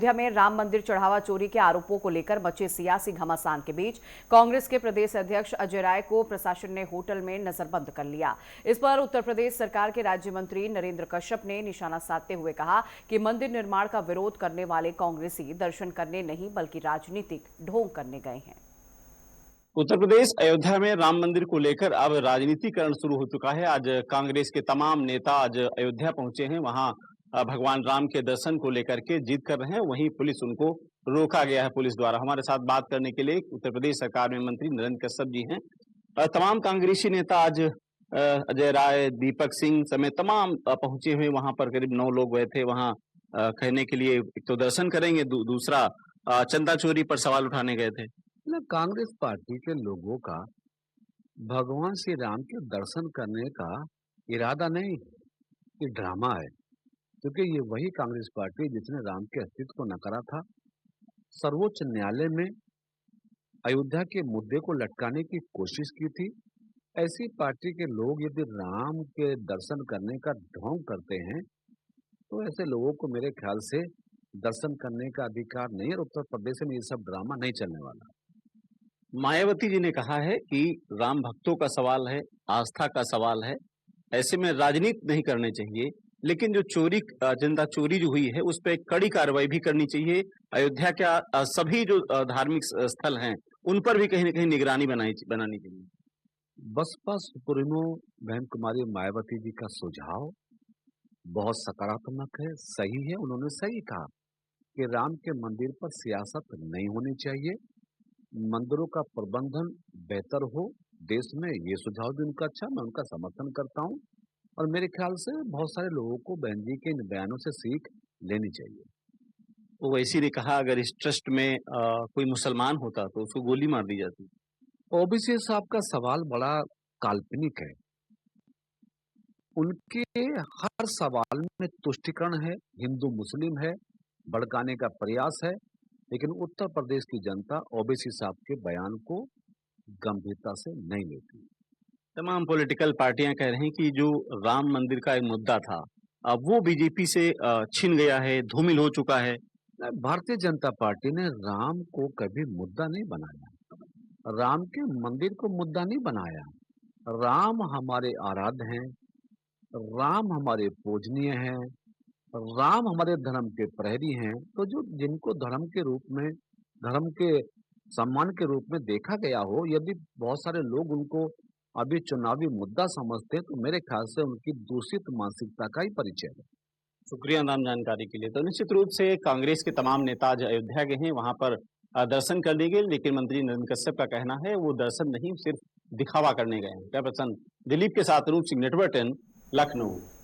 अयोध्या में राम मंदिर चढ़ावा चोरी के आरोपों को लेकर मचे सियासी घमासान के बीच कांग्रेस के प्रदेश अध्यक्ष अजय राय को प्रशासन ने होटल में नजरबंद कर लिया। इस पर उत्तर प्रदेश सरकार के राज्य मंत्री नरेंद्र कश्यप ने निशाना साधते हुए कहा कि मंदिर निर्माण का विरोध करने वाले कांग्रेसी दर्शन करने नहीं बल्कि राजनीतिक ढोंग करने गए हैं। उत्तर प्रदेश अयोध्या में राम मंदिर को लेकर अब राजनीतिकरण शुरू हो चुका है। आज कांग्रेस के तमाम नेता आज अयोध्या पहुंचे हैं। वहां भगवान राम के दर्शन को लेकर के जिद कर रहे हैं। वहीं पुलिस उनको रोका गया है पुलिस द्वारा। हमारे साथ बात करने के लिए उत्तर प्रदेश सरकार में मंत्री नरेंद्र कश्यप जी हैं। तमाम कांग्रेसी नेता आज अजय राय, दीपक सिंह समेत तमाम पहुंचे हुए वहां पर। करीब 9 लोग गए थे वहां कहने के लिए, एक तो दर्शन करेंगे, दूसरा चंदा चोरी पर सवाल उठाने गए थे। ना कांग्रेस पार्टी के लोगों का भगवान श्री राम के दर्शन करने का इरादा नहीं, ये ड्रामा है। क्योंकि ये वही कांग्रेस पार्टी जिसने राम के अस्तित्व को नकारा था। सर्वोच्च न्यायालय में अयोध्या के मुद्दे को लटकाने की कोशिश की थी। ऐसी पार्टी के लोग यदि राम के दर्शन करने का ढोंग करते हैं तो ऐसे लोगों को मेरे ख्याल से दर्शन करने का अधिकार नहीं है। और उत्तर प्रदेश में ये सब ड्रामा नहीं चलने वाला। मायावती जी ने कहा है कि राम भक्तों का सवाल है, आस्था का सवाल है, ऐसे में राजनीति नहीं करनी चाहिए। लेकिन जो चंदा चोरी जो हुई है उस पर कड़ी कार्रवाई भी करनी चाहिए। अयोध्या के सभी जो धार्मिक स्थल हैं उन पर भी कहीं न कहीं निगरानी बनानी चाहिए। बसपा सुप्रीमो बहन कुमारी मायावती जी का सुझाव बहुत सकारात्मक है, सही है। उन्होंने सही कहा कि राम के मंदिर पर सियासत नहीं होनी चाहिए, मंदिरों का प्रबंधन बेहतर हो देश में। ये सुझाव भी उनका अच्छा, मैं उनका समर्थन करता हूँ। और मेरे ख्याल से बहुत सारे लोगों को बहन जी के इन बयानों से सीख लेनी चाहिए। ओवैसी ने कहा अगर इस ट्रस्ट में कोई मुसलमान होता तो उसको गोली मार दी जाती। ओबीसी साहब का सवाल बड़ा काल्पनिक है। उनके हर सवाल में तुष्टिकरण है, हिंदू मुस्लिम है, भड़काने का प्रयास है। लेकिन उत्तर प्रदेश की जनता ओबीसी साहब के बयान को गंभीरता से नहीं लेती। तमाम पॉलिटिकल पार्टियां कह रही हैं कि जो राम मंदिर का एक मुद्दा था अब वो बीजेपी से छिन गया है, धूमिल हो चुका है। भारतीय जनता पार्टी ने राम को कभी मुद्दा नहीं बनाया, राम के मंदिर को मुद्दा नहीं बनाया। राम हमारे आराध्य हैं, राम हमारे पूजनीय हैं, राम हमारे धर्म के प्रहरी हैं। तो जो जिनको धर्म के रूप में, धर्म के सम्मान के रूप में देखा गया हो, यदि बहुत सारे लोग उनको अभी चुनावी मुद्दा समझते हैं तो मेरे ख्याल से उनकी दूषित मानसिकता का ही परिचय है। शुक्रिया नाम जानकारी के लिए। तो निश्चित रूप से कांग्रेस के तमाम नेता आज अयोध्या गए हैं, वहां पर दर्शन करने गए। लेकिन मंत्री नरेंद्र कश्यप का कहना है वो दर्शन नहीं, सिर्फ दिखावा करने गए हैं। क्या प्रसन्न दिलीप के साथ रूप सिंह, नेटवर्क 10, लखनऊ।